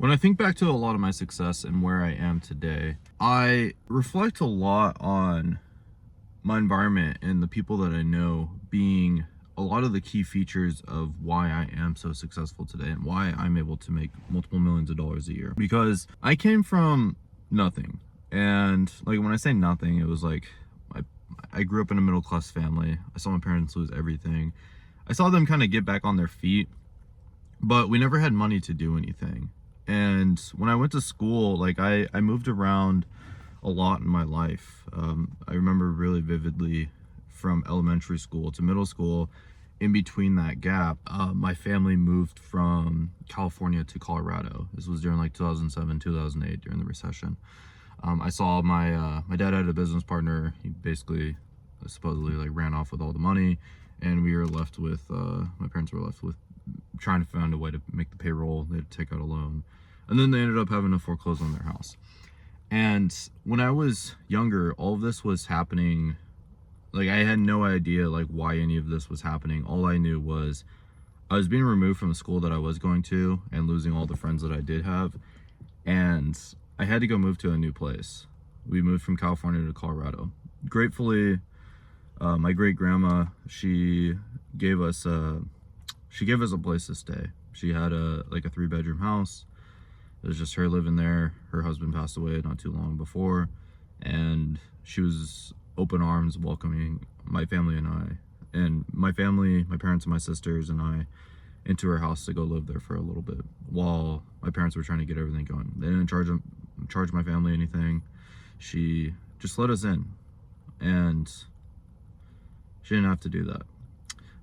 When I think back to a lot of my success and where I am today, I reflect a lot on my environment and the people that I know being a lot of the key features of why I am so successful today and why I'm able to make multiple millions of dollars a year. Because I came from nothing. And like when I say nothing, it was like I grew up in a middle class family. I saw my parents lose everything. I saw them kind of get back on their feet, but we never had money to do anything. And when I went to school, like I moved around a lot in my life. I remember really vividly from elementary school to middle school. In between that gap, my family moved from California to Colorado. This was during like 2007, 2008, during the recession. I saw my dad had a business partner. He basically supposedly like ran off with all the money, and we were left with my parents were left with trying to find a way to make the payroll. They had to take out a loan, and then they ended up having to foreclose on their house. And when I was younger, all of this was happening. Like I had no idea like why any of this was happening. All I knew was I was being removed from the school that I was going to and losing all the friends that I did have, and I had to go move to a new place. We moved from California to Colorado. Gratefully, my great grandma, she gave us a place to stay. She had a 3-bedroom house. It was just her living there. Her husband passed away not too long before, and she was open arms welcoming my family and my parents and my sisters and I into her house to go live there for a little bit while my parents were trying to get everything going. They didn't charge my family anything. She just let us in, and she didn't have to do that.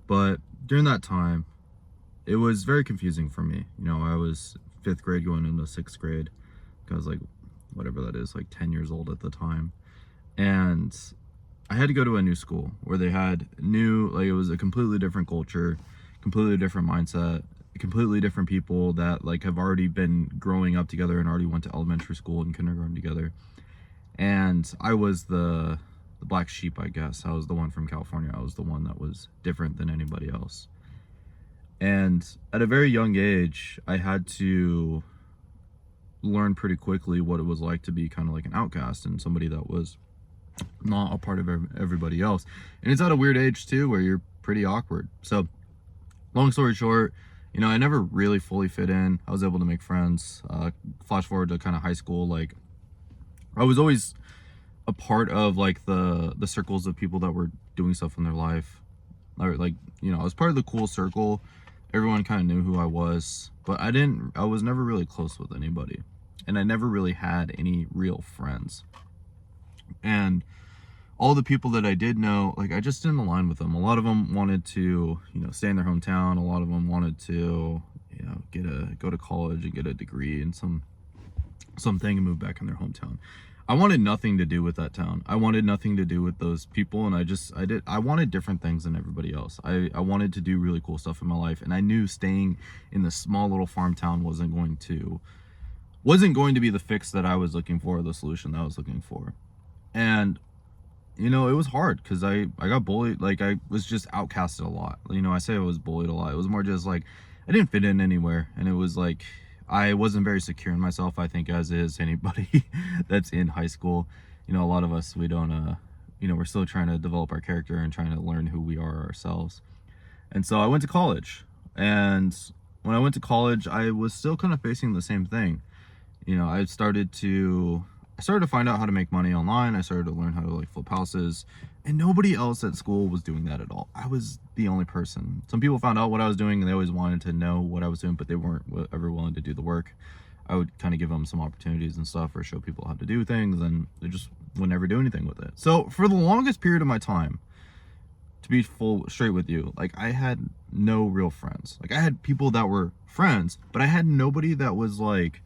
But during that time, it was very confusing for me. You know, I was 5th grade going into 6th grade. I was like, whatever that is, like 10 years old at the time. And I had to go to a new school where they had it was a completely different culture, completely different mindset, completely different people that like have already been growing up together and already went to elementary school and kindergarten together. And I was the black sheep, I guess. I was the one from California. I was the one that was different than anybody else. And at a very young age, I had to learn pretty quickly what it was like to be kind of like an outcast and somebody that was not a part of everybody else. And it's at a weird age too, where you're pretty awkward. So long story short, you know, I never really fully fit in. I was able to make friends. Flash forward to kind of high school, like I was always a part of like the circles of people that were doing stuff in their life. Or like, you know, I was part of the cool circle. Everyone kind of knew who I was, but I was never really close with anybody. And I never really had any real friends. And all the people that I did know, like I just didn't align with them. A lot of them wanted to, you know, stay in their hometown. A lot of them wanted to, you know, go to college and get a degree in something and move back in their hometown. I wanted nothing to do with that town. I wanted nothing to do with those people, and I wanted different things than everybody else. I wanted to do really cool stuff in my life, and I knew staying in the small little farm town wasn't going to be the fix that I was looking for, the solution that I was looking for. And you know, it was hard because I got bullied. Like I was just outcasted a lot. You know, I say I was bullied a lot. It was more just like I didn't fit in anywhere, and it was like I wasn't very secure in myself, I think, as is anybody that's in high school. You know, a lot of us, we don't you know, we're still trying to develop our character and trying to learn who we are ourselves. And so I went to college, and when I went to college, I was still kind of facing the same thing. You know, I started to find out how to make money online. I started to learn how to like flip houses, and nobody else at school was doing that at all. I was the only person. Some people found out what I was doing and they always wanted to know what I was doing, but they weren't ever willing to do the work. I would kind of give them some opportunities and stuff, or show people how to do things, and they just would never do anything with it. So for the longest period of my time, to be straight with you, like I had no real friends. Like I had people that were friends, but I had nobody that was like,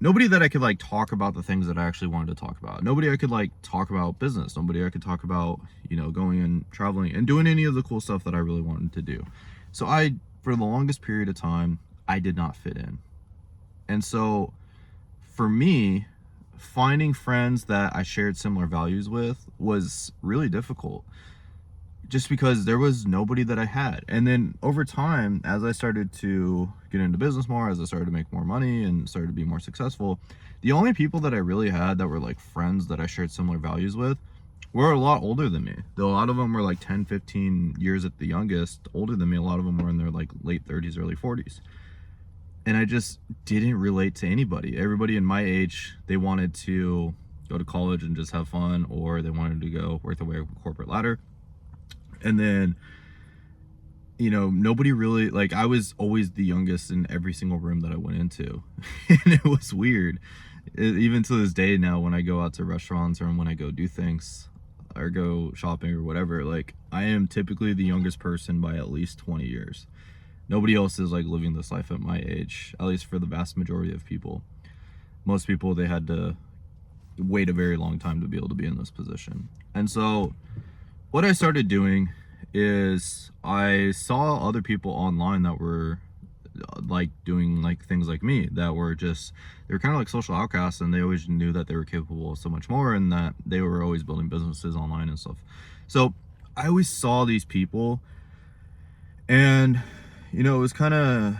nobody that I could like talk about the things that I actually wanted to talk about. Nobody I could like talk about business. Nobody I could talk about, you know, going and traveling and doing any of the cool stuff that I really wanted to do. So for the longest period of time, I did not fit in. And so for me, finding friends that I shared similar values with was really difficult. just because there was nobody that I had. And then over time, as I started to get into business more, as I started to make more money and started to be more successful, the only people that I really had that were like friends that I shared similar values with were a lot older than me. Though a lot of them were like 10, 15 years at the youngest, older than me. A lot of them were in their like late 30s, early 40s. And I just didn't relate to anybody. Everybody in my age, they wanted to go to college and just have fun, or they wanted to go work their way up a corporate ladder. And then, you know, nobody really, like, I was always the youngest in every single room that I went into. And it was weird. Even to this day now, when I go out to restaurants or when I go do things or go shopping or whatever, like, I am typically the youngest person by at least 20 years. Nobody else is like living this life at my age, at least for the vast majority of people. Most people, they had to wait a very long time to be able to be in this position. And so what I started doing is I saw other people online that were like doing like things like me, that were just, they were kind of like social outcasts, and they always knew that they were capable of so much more, and that they were always building businesses online and stuff. So I always saw these people, and you know, it was kind of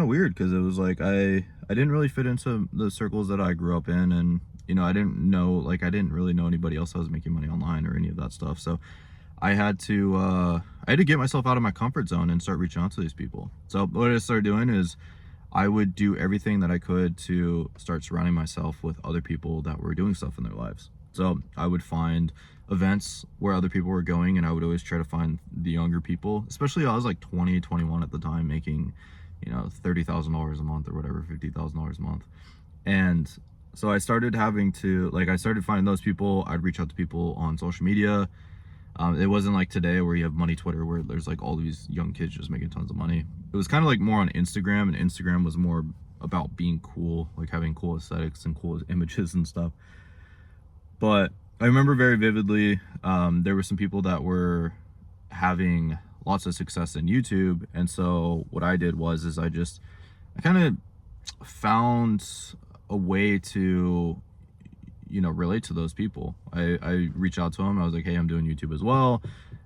weird, because it was like I didn't really fit into the circles that I grew up in, and you know, I didn't really know anybody else that was making money online or any of that stuff. So I had to get myself out of my comfort zone and start reaching out to these people. So what I started doing is I would do everything that I could to start surrounding myself with other people that were doing stuff in their lives. So I would find events where other people were going, and I would always try to find the younger people, especially I was like 20, 21 at the time, making, you know, $30,000 a month or whatever, $50,000 a month. And so I started finding those people. I'd reach out to people on social media. It wasn't like today where you have money Twitter, where there's like all these young kids just making tons of money. It was kind of like more on Instagram, and Instagram was more about being cool, like having cool aesthetics and cool images and stuff. But I remember very vividly, there were some people that were having lots of success in YouTube. And so what I did was I kind of found a way to, you know, relate to those people. I reached out to them. I was like, hey, I'm doing YouTube as well.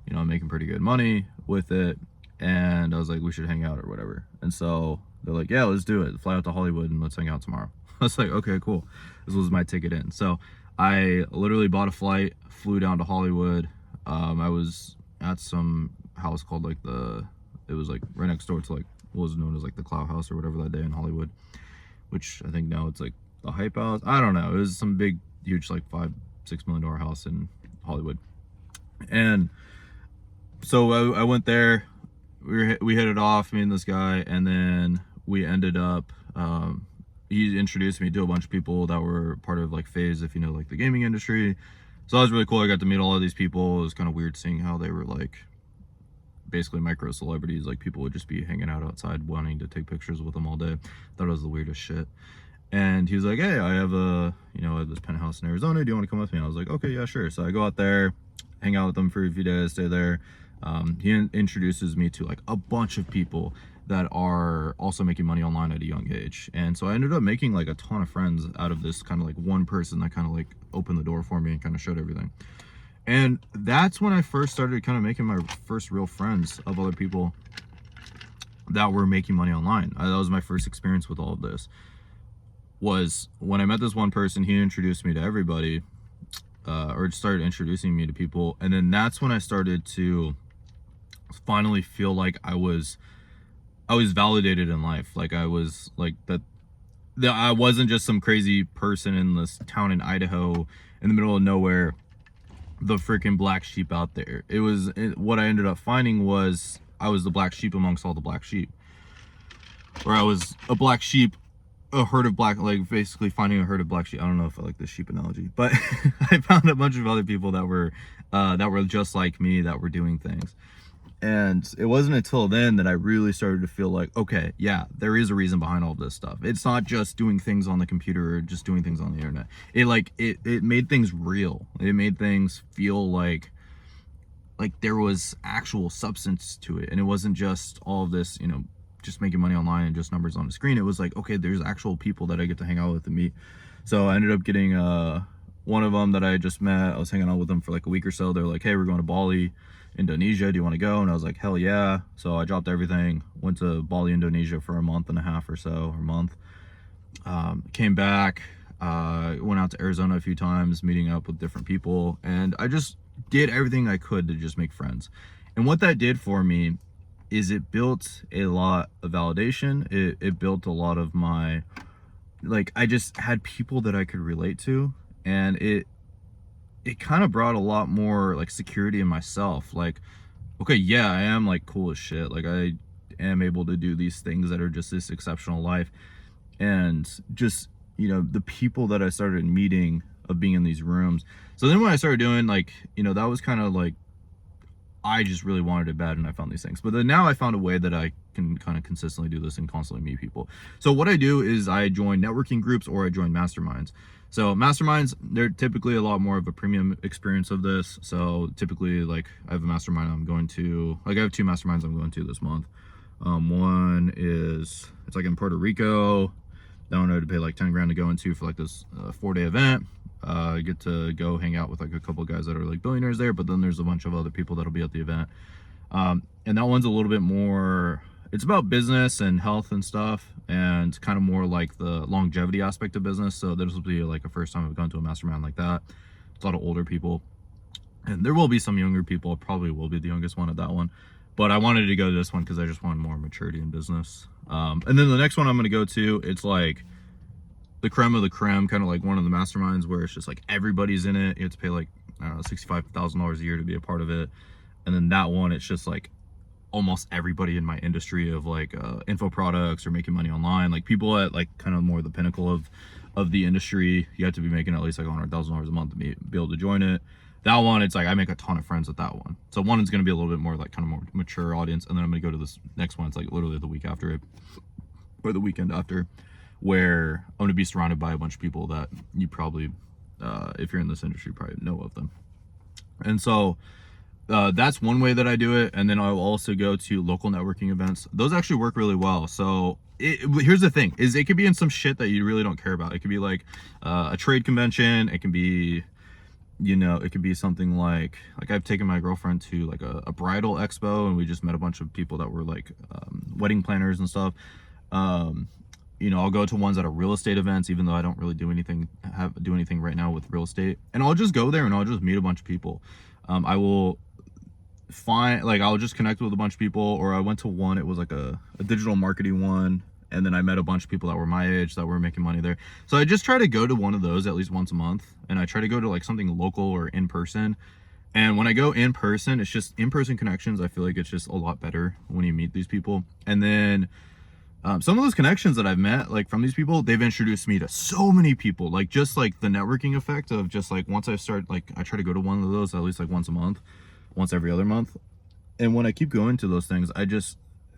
You know, I'm making pretty good money with it. And I was like, we should hang out or whatever. And so they're like, yeah, let's do it. Fly out to Hollywood and let's hang out tomorrow. I was like, okay, cool. This was my ticket in. So I literally bought a flight, flew down to Hollywood. I was at some house called like it was like right next door to like what was known as like the Cloud House or whatever that day in Hollywood, which I think now it's like the Hype House. I don't know. It was some big, huge, like $5-6 million house in Hollywood. And so I went there. We hit it off, me and this guy, and then we ended up. He introduced me to a bunch of people that were part of like FaZe, if you know, like the gaming industry. So that was really cool. I got to meet all of these people. It was kind of weird seeing how they were like basically micro celebrities. Like people would just be hanging out outside wanting to take pictures with them all day. Thought it was the weirdest shit. And he was like, hey, I have this penthouse in Arizona. Do you want to come with me? I was like, okay, yeah, sure. So I go out there, hang out with them for a few days, stay there. He introduces me to like a bunch of people that are also making money online at a young age. And so I ended up making like a ton of friends out of this kind of like one person that kind of like opened the door for me and kind of showed everything. And that's when I first started kind of making my first real friends of other people that were making money online. That was my first experience with all of this. Was when I met this one person, he introduced me to everybody, or started introducing me to people. And then that's when I started to finally feel like I was validated in life. Like I was like that I wasn't just some crazy person in this town in Idaho in the middle of nowhere, the freaking black sheep out there. What I ended up finding was I was the black sheep amongst all the black sheep. Or I was a black sheep, a herd of black, like basically finding a herd of black sheep. I don't know if I like this sheep analogy, but I found a bunch of other people that were just like me, that were doing things. And it wasn't until then that I really started to feel like, okay, yeah, there is a reason behind all this stuff. It's not just doing things on the computer or just doing things on the internet. It made things real. It made things feel like there was actual substance to it. And it wasn't just all of this, you know, just making money online and just numbers on the screen. It was like, okay, there's actual people that I get to hang out with and meet. So I ended up getting a One of them that I just met, I was hanging out with them for like a week or so. They're like, hey, we're going to Bali, Indonesia. Do you want to go? And I was like, hell yeah. So I dropped everything, went to Bali, Indonesia for a month and a half or so, or a month. Came back, went out to Arizona a few times, meeting up with different people. And I just did everything I could to just make friends. And what that did for me is it built a lot of validation. It built a lot of my, like, I just had people that I could relate to, and it kind of brought a lot more like security in myself. Like, okay, yeah, I am like cool as shit. Like, I am able to do these things that are just this exceptional life. And just, you know, the people that I started meeting of being in these rooms. So then when I started doing, like, you know, that was kind of like, I just really wanted it bad and I found these things. But then now I found a way that I can kind of consistently do this and constantly meet people. So what I do is I join networking groups or I join masterminds. So masterminds, they're typically a lot more of a premium experience of this. So typically, like, I have a mastermind I'm going to, like, I have 2 masterminds I'm going to this month. One is, it's like in Puerto Rico. That one I had to pay like 10 grand to go into for like this 4-day event. I get to go hang out with like a couple guys that are like billionaires there, but then there's a bunch of other people that'll be at the event. And that one's a little bit more, it's about business and health and stuff, and kind of more like the longevity aspect of business. So this will be like a first time I've gone to a mastermind like that. It's a lot of older people, and there will be some younger people. I probably will be the youngest one at that one, but I wanted to go to this one because I just wanted more maturity in business. And then the next one I'm going to go to, it's like the creme of the creme, kind of like one of the masterminds where it's just like everybody's in it. You have to pay like, I don't know, $65,000 a year to be a part of it. And then that one, it's just like almost everybody in my industry of like info products or making money online, like people at like kind of more the pinnacle of the industry. You have to be making at least like $100,000 a month to be able to join it. That one, it's like I make a ton of friends at that one. So one is going to be a little bit more like kind of more mature audience, and then I'm going to go to this next one. It's like literally the week after it, or the weekend after, where I'm going to be surrounded by a bunch of people that you probably, if you're in this industry, probably know of them. And so that's one way that I do it. And then I'll also go to local networking events. Those actually work really well. So here's the thing, is it could be in some shit that you really don't care about. It could be like a trade convention. It can be, you know, it could be something like I've taken my girlfriend to like a bridal expo, and we just met a bunch of people that were like wedding planners and stuff. You know, I'll go to ones that are real estate events, even though I don't really do anything right now with real estate. And I'll just go there and I'll just meet a bunch of people. I will find, like, I'll just connect with a bunch of people. Or I went to one, it was like a digital marketing one, and then I met a bunch of people that were my age that were making money there. So I just try to go to one of those at least once a month, and I try to go to like something local or in person. And when I go in person, it's just in-person connections. I feel like it's just a lot better when you meet these people. And then some of those connections that I've met, like from these people, they've introduced me to so many people. Like just like the networking effect of just like once I start, like I try to go to one of those at least like once a month, once every other month. And when I keep going to those things,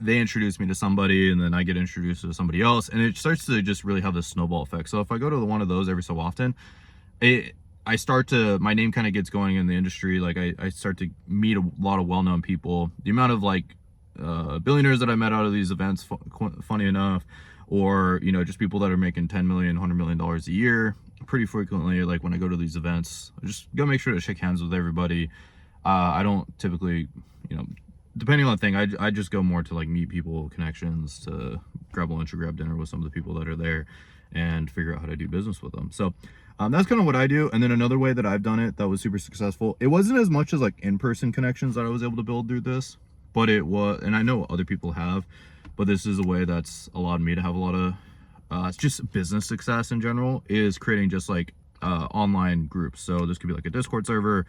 they introduce me to somebody, and then I get introduced to somebody else, and it starts to just really have this snowball effect. So if I go to one of those every so often, my name kind of gets going in the industry. Like I start to meet a lot of well-known people. The amount of like billionaires that I met out of these events, funny enough, or, you know, just people that are making 10 million, $100 million a year, pretty frequently, like when I go to these events, I just gotta make sure to shake hands with everybody. I don't typically, you know, depending on the thing, I just go more to like meet people, connections, to grab lunch or grab dinner with some of the people that are there and figure out how to do business with them. So that's kind of what I do. And then another way that I've done it that was super successful, it wasn't as much as like in-person connections that I was able to build through this, but it was, and I know other people have, but this is a way that's allowed me to have a lot of just business success in general, is creating just like online groups. So this could be like a Discord server,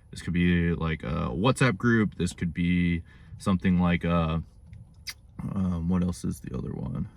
this could be like a WhatsApp group, this could be something like what else is the other one?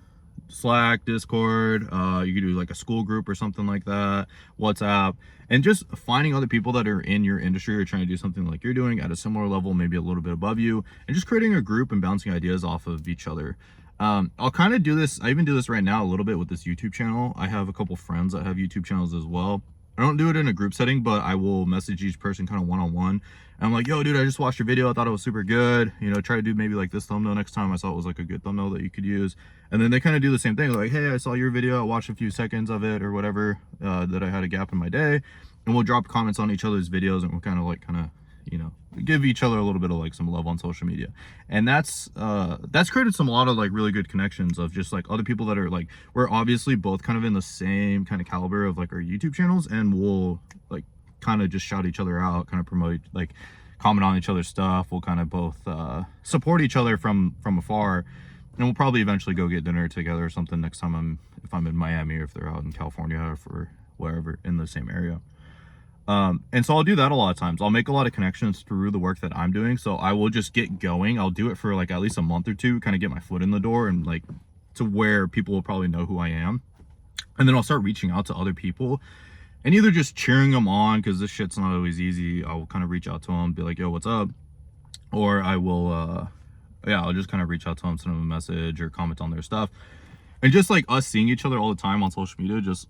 Slack, Discord, you could do like a school group or something like that, WhatsApp, and just finding other people that are in your industry or trying to do something like you're doing at a similar level, maybe a little bit above you, and just creating a group and bouncing ideas off of each other. I'll kind of do this, I even do this right now a little bit with this YouTube channel. I have a couple friends that have YouTube channels as well. I don't do it in a group setting, but I will message each person kind of one-on-one. And I'm like, yo, dude, I just watched your video. I thought it was super good. You know, try to do maybe like this thumbnail next time. I saw it was like a good thumbnail that you could use. And then they kind of do the same thing. Like, hey, I saw your video. I watched a few seconds of it or whatever, that I had a gap in my day. and we'll drop comments on each other's videos, and we'll kind of you know, give each other a little bit of like some love on social media. And that's created a lot of like really good connections of just like other people that are like, we're obviously both kind of in the same kind of caliber of like our YouTube channels, and we'll like kind of just shout each other out, kind of promote, like comment on each other's stuff. We'll kind of both support each other from afar, and we'll probably eventually go get dinner together or something next time if I'm in Miami, or if they're out in California, or for wherever in the same area. And so I'll do that a lot of times. I'll make a lot of connections through the work that I'm doing. So I will just get going. I'll do it for like at least a month or two, kind of get my foot in the door, and like to where people will probably know who I am. And then I'll start reaching out to other people and either just cheering them on, because this shit's not always easy. I'll kind of reach out to them, be like, yo, what's up? Or I will, I'll just kind of reach out to them, send them a message or comment on their stuff. And just like us seeing each other all the time on social media, just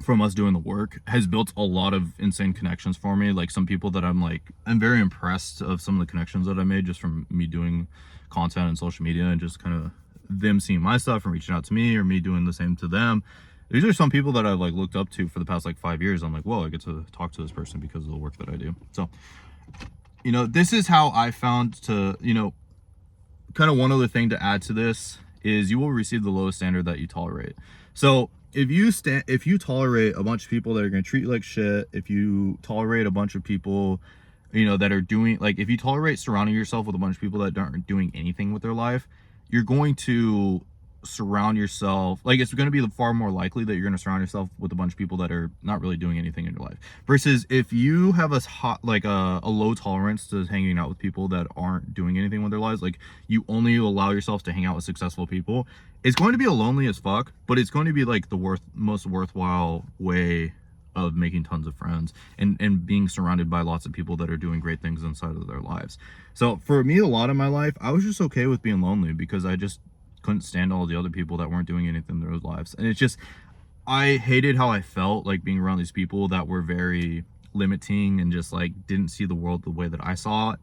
from us doing the work, has built a lot of insane connections for me. Like some people that I'm very impressed of some of the connections that I made just from me doing content and social media, and just kind of them seeing my stuff and reaching out to me, or me doing the same to them. These are some people that I've like looked up to for the past like 5 years. I'm like, whoa, I get to talk to this person because of the work that I do. So, you know, this is how I found to, you know, kind of one other thing to add to this is you will receive the lowest standard that you tolerate. So if you tolerate a bunch of people that are going to treat you like shit, if you tolerate a bunch of people, you know, that are doing, like, if you tolerate surrounding yourself with a bunch of people that aren't doing anything with their life, you're going to surround yourself, like, it's going to be far more likely that you're going to surround yourself with a bunch of people that are not really doing anything in your life, versus if you have a low tolerance to hanging out with people that aren't doing anything with their lives, like you only allow yourself to hang out with successful people, it's going to be a lonely as fuck, but it's going to be like the most worthwhile way of making tons of friends and being surrounded by lots of people that are doing great things inside of their lives. So for me, a lot of my life, I was just okay with being lonely, because I just couldn't stand all the other people that weren't doing anything in their lives. And it's just, I hated how I felt like being around these people that were very limiting and just like didn't see the world the way that I saw it.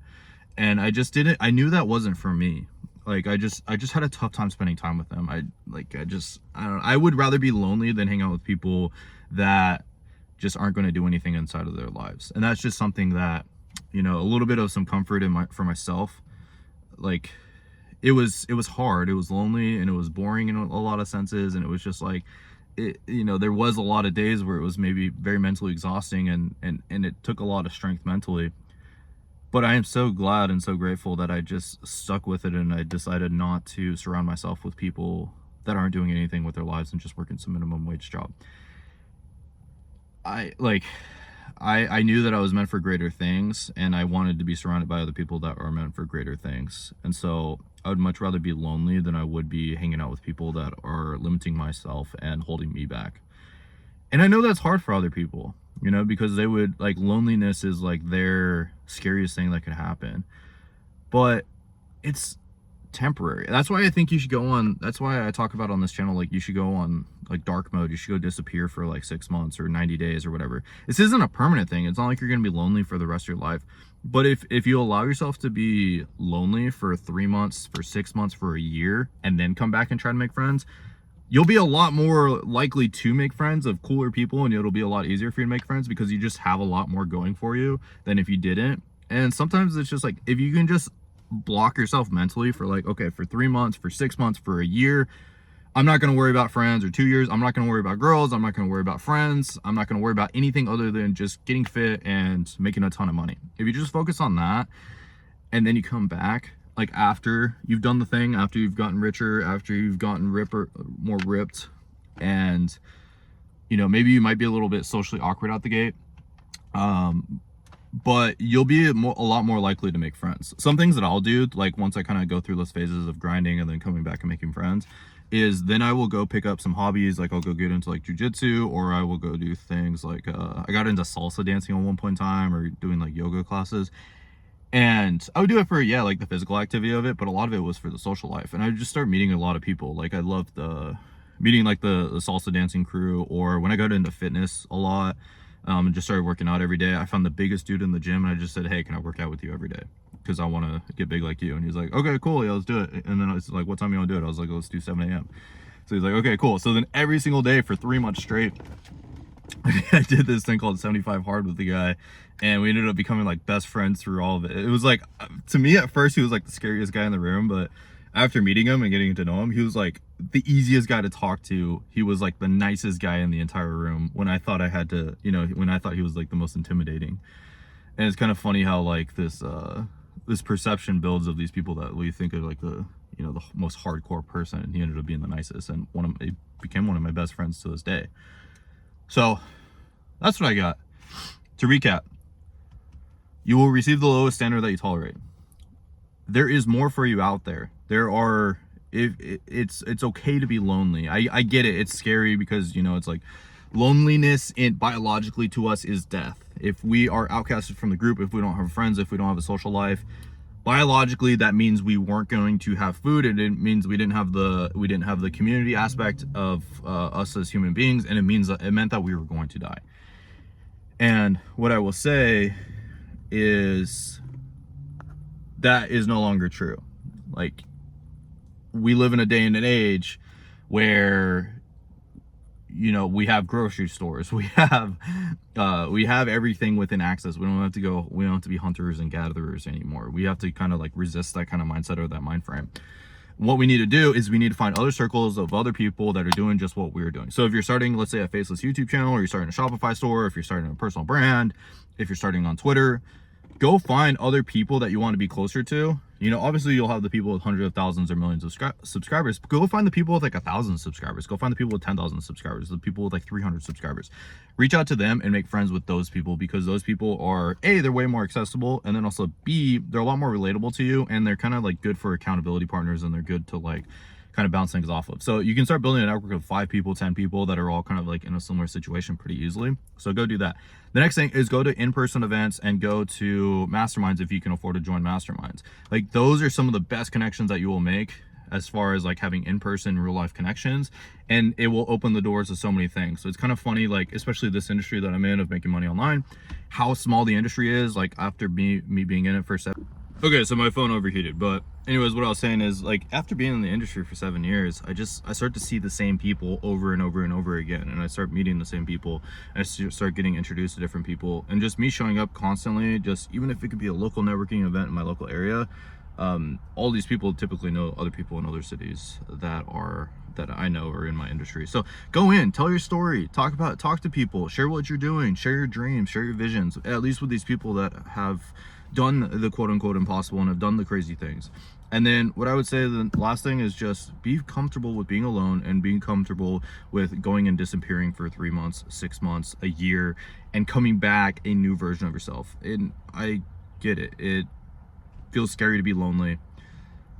And I knew that wasn't for me. Like I just had a tough time spending time with them. I don't know, I would rather be lonely than hang out with people that just aren't going to do anything inside of their lives. And that's just something that, you know, a little bit of some comfort for myself. Like it was hard, it was lonely, and it was boring in a lot of senses, and it was just like, you know, there was a lot of days where it was maybe very mentally exhausting, and it took a lot of strength mentally. But I am so glad and so grateful that I just stuck with it, and I decided not to surround myself with people that aren't doing anything with their lives and just working some minimum wage job. I knew that I was meant for greater things, and I wanted to be surrounded by other people that are meant for greater things. And so I would much rather be lonely than I would be hanging out with people that are limiting myself and holding me back. And I know that's hard for other people, you know, because they would, like, loneliness is like their scariest thing that could happen. But it's temporary. That's why I think you should go on, that's why I talk about on this channel, like, you should go on like dark mode. You should go disappear for like 6 months or 90 days or whatever. This isn't a permanent thing. It's not like you're going to be lonely for the rest of your life. But if you allow yourself to be lonely for 3 months, for 6 months, for a year, and then come back and try to make friends, you'll be a lot more likely to make friends of cooler people, and it'll be a lot easier for you to make friends because you just have a lot more going for you than if you didn't. And sometimes it's just like, if you can just block yourself mentally for like, okay, for 3 months, for 6 months, for a year, I'm not going to worry about friends, or 2 years, I'm not going to worry about girls, I'm not going to worry about friends, I'm not going to worry about anything other than just getting fit and making a ton of money. If you just focus on that, and then you come back, like after you've done the thing, after you've gotten richer, after you've gotten more ripped, and, you know, maybe you might be a little bit socially awkward out the gate, but you'll be a lot more likely to make friends. Some things that I'll do, like once I kind of go through those phases of grinding and then coming back and making friends, is then I will go pick up some hobbies. Like I'll go get into like jujitsu, or I will go do things like, I got into salsa dancing at one point in time, or doing like yoga classes. And I would do it for, yeah, like the physical activity of it, but a lot of it was for the social life. And I would just start meeting a lot of people. Like I loved meeting like the salsa dancing crew, or when I got into fitness a lot, and just started working out every day. I found the biggest dude in the gym, and I just said, hey, can I work out with you every day? Because I want to get big like you. And he's like, okay, cool, yeah, let's do it. And then I was like, what time you want to do it? I was like, let's do 7 a.m. So he's like, okay, cool. So then every single day for 3 months straight, I did this thing called 75 Hard with the guy, and we ended up becoming like best friends through all of it. It was like, to me at first, he was like the scariest guy in the room, but after meeting him and getting to know him, he was like the easiest guy to talk to. He was like the nicest guy in the entire room when I thought I had to, when I thought he was like the most intimidating. And it's kind of funny how like this perception builds of these people that we think are like the most hardcore person, and he ended up being the nicest, and he became one of my best friends to this day. So that's what I got. To recap, you will receive the lowest standard that you tolerate. There is more for you out there. It's okay to be lonely. I get it. It's scary because it's like loneliness biologically to us is death. If we are outcasted from the group, if we don't have friends, if we don't have a social life, biologically that means we weren't going to have food, and it means we didn't have the community aspect of us as human beings, and it meant that we were going to die. And what I will say is that is no longer true. Like, we live in a day and an age where we have grocery stores, we have everything within access. We don't have to be hunters and gatherers anymore. We have to kind of like resist that kind of mindset or that mind frame. What we need to do is we need to find other circles of other people that are doing just what we're doing. So if you're starting, let's say, a faceless YouTube channel, or you're starting a Shopify store, if you're starting a personal brand, if you're starting on Twitter, go find other people that you want to be closer to. Obviously you'll have the people with hundreds of thousands or millions of subscribers, but go find the people with like 1,000 subscribers. Go find the people with 10,000 subscribers, the people with like 300 subscribers. Reach out to them and make friends with those people, because those people are, A, they're way more accessible, and then also B, they're a lot more relatable to you, and they're kind of like good for accountability partners, and they're good to like kind of bounce things off of. So you can start building a network of 5 people, 10 people that are all kind of like in a similar situation pretty easily. So go do that. The next thing is go to in-person events and go to masterminds if you can afford to join masterminds. Like, those are some of the best connections that you will make as far as like having in-person real life connections, and it will open the doors to so many things. So it's kind of funny, like, especially this industry that I'm in of making money online, how small the industry is. Like, after me being in it for 7. Okay, so my phone overheated, but anyways, what I was saying is, like, after being in the industry for 7 years, I start to see the same people over and over and over again, and I start meeting the same people, and I start getting introduced to different people, and just me showing up constantly, just even if it could be a local networking event in my local area, all these people typically know other people in other cities that I know are in my industry. So go in, tell your story, talk to people, share what you're doing, share your dreams, share your visions, at least with these people that have done the quote-unquote impossible and have done the crazy things. And then what I would say, the last thing is just be comfortable with being alone, and being comfortable with going and disappearing for 3 months, 6 months, a year, and coming back a new version of yourself. And I get it. It feels scary to be lonely,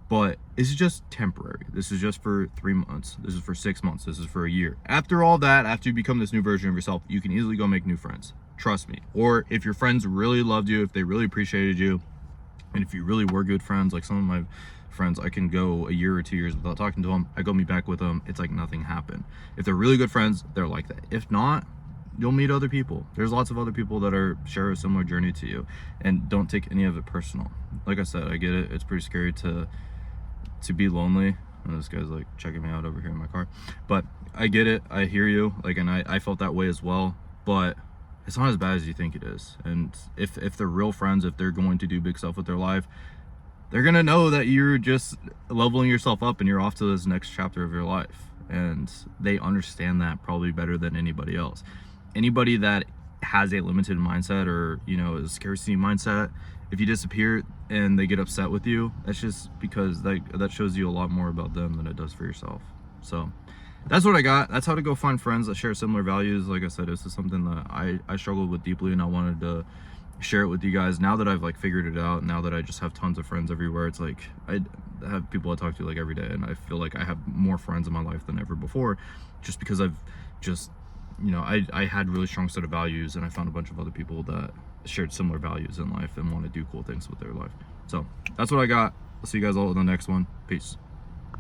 but this is just temporary. This is just for 3 months. This is for 6 months. This is for a year. After all that, after you become this new version of yourself, you can easily go make new friends. Trust me. Or if your friends really loved you, if they really appreciated you, and if you really were good friends, like some of my friends, I can go a year or 2 years without talking to them. I go meet back with them. It's like nothing happened. If they're really good friends, they're like that. If not, you'll meet other people. There's lots of other people that share a similar journey to you, and don't take any of it personal. Like I said, I get it. It's pretty scary to be lonely. And this guy's like checking me out over here in my car, but I get it. I hear you. Like, and I felt that way as well, but it's not as bad as you think it is. And if they're real friends, if they're going to do big stuff with their life, they're gonna know that you're just leveling yourself up and you're off to this next chapter of your life. And they understand that probably better than anybody else. Anybody that has a limited mindset, or a scarcity mindset, if you disappear and they get upset with you, that's just because that shows you a lot more about them than it does for yourself. So that's what I got. That's how to go find friends that share similar values. Like I said, this is something that I struggled with deeply, and I wanted to share it with you guys. Now that I've like figured it out, now that I just have tons of friends everywhere, it's like I have people I talk to like every day, and I feel like I have more friends in my life than ever before, just because I've just I had really strong set of values, and I found a bunch of other people that shared similar values in life and want to do cool things with their life. So that's what I got. I'll see you guys all in the next one. Peace.